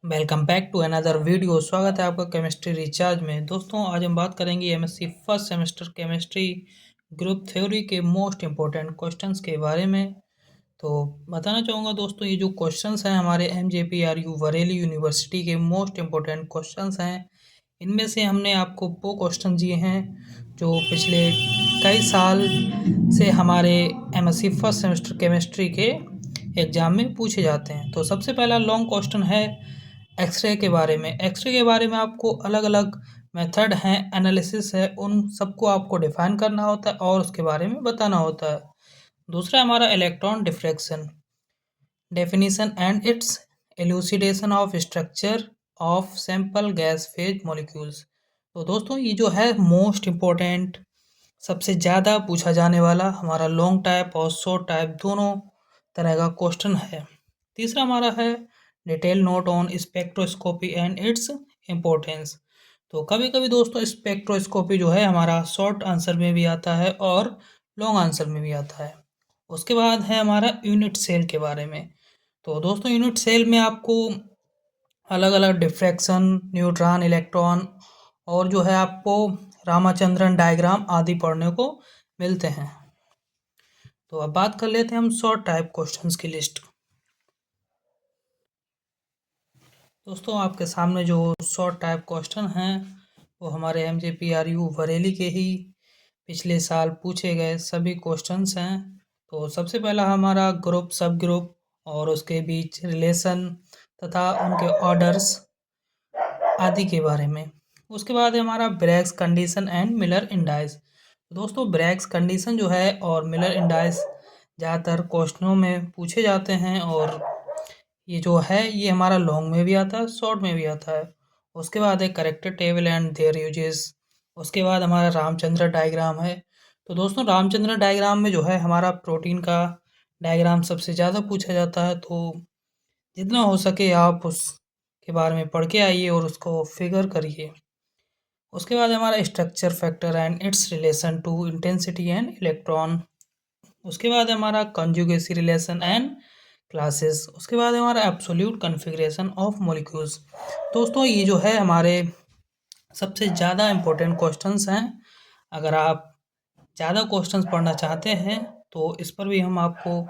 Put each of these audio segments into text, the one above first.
Welcome back to another video. स्वागत है आपका केमिस्ट्री रिचार्ज में। दोस्तों आज हम बात करेंगे MSc first semester chemistry group theory के मोस्ट इम्पोर्टेंट क्वेश्चंस के बारे में। तो बताना चाहूँगा दोस्तों, ये जो क्वेश्चंस हैं हमारे एमजेपीआरयू बरेली यूनिवर्सिटी के मोस्ट इम्पोर्टेंट क्वेश्चंस हैं। इनमें से हमने आपको वो क्वेश्चन दिए हैं जो पिछले कई साल से हमारे एमएससी फर्स्ट सेमेस्टर केमिस्ट्री के एग्ज़ाम में पूछे जाते हैं। तो सबसे पहला लॉन्ग क्वेश्चन है एक्सरे के बारे में। एक्सरे के बारे में आपको अलग अलग मेथड हैं, एनालिसिस है, उन सबको आपको डिफाइन करना होता है और उसके बारे में बताना होता है। दूसरा हमारा electron diffraction, definition and its elucidation of structure of sample gas phase molecules. तो दोस्तों ये जो है मोस्ट इम्पोर्टेंट, सबसे ज़्यादा पूछा जाने वाला हमारा लॉन्ग टाइप और शॉर्ट टाइप दोनों तरह का क्वेश्चन है। तीसरा हमारा है detail note on spectroscopy and its importance. तो कभी कभी दोस्तों स्पेक्ट्रोस्कोपी जो है हमारा शॉर्ट आंसर में भी आता है और लॉन्ग आंसर में भी आता है। उसके बाद है हमारा यूनिट सेल के बारे में। तो दोस्तों यूनिट सेल में आपको अलग अलग डिफ्रैक्शन, न्यूट्रॉन, इलेक्ट्रॉन और जो है आपको रामाचंद्रन डायग्राम आदि पढ़ने को मिलते हैं। तो अब बात कर लेते हैं हम शॉर्ट टाइप क्वेश्चंस की लिस्ट। दोस्तों आपके सामने जो शॉर्ट टाइप क्वेश्चन हैं वो हमारे एमजेपीआरयू बरेली के ही पिछले साल पूछे गए सभी क्वेश्चंस हैं। तो सबसे पहला हमारा ग्रुप, सब ग्रुप और उसके बीच रिलेशन तथा उनके ऑर्डर्स आदि के बारे में। उसके बाद है हमारा Bragg's condition and Miller indices. दोस्तों ब्रैग्स कंडीशन जो है और मिलर इंडाइस ज़्यादातर क्वेश्चनों में पूछे जाते हैं और ये जो है ये हमारा लॉन्ग में भी आता है, शॉर्ट में भी आता है। उसके बाद है character table and there uses. उसके बाद हमारा रामचंद्र डायग्राम है। तो दोस्तों रामचंद्र डायग्राम में जो है हमारा प्रोटीन का डायग्राम सबसे ज़्यादा पूछा जाता है। तो जितना हो सके आप उसके बारे में पढ़ के आइए और उसको फिगर करिए। उसके बाद हमारा structure factor and its relation to intensity and electron. उसके बाद हमारा कंजुगेसी रिलेशन एंड क्लासेस। उसके बाद हमारा एब्सोल्यूट कॉन्फ़िगरेशन ऑफ मॉलिक्यूल्स। दोस्तों ये जो है हमारे सबसे ज़्यादा इम्पोर्टेंट क्वेश्चंस हैं। अगर आप ज़्यादा क्वेश्चंस पढ़ना चाहते हैं तो इस पर भी हम आपको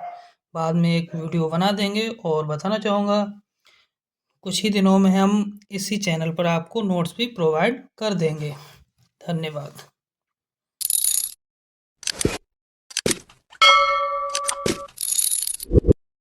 बाद में एक वीडियो बना देंगे और बताना चाहूँगा कुछ ही दिनों में हम इसी चैनल पर आपको नोट्स भी प्रोवाइड कर देंगे। धन्यवाद।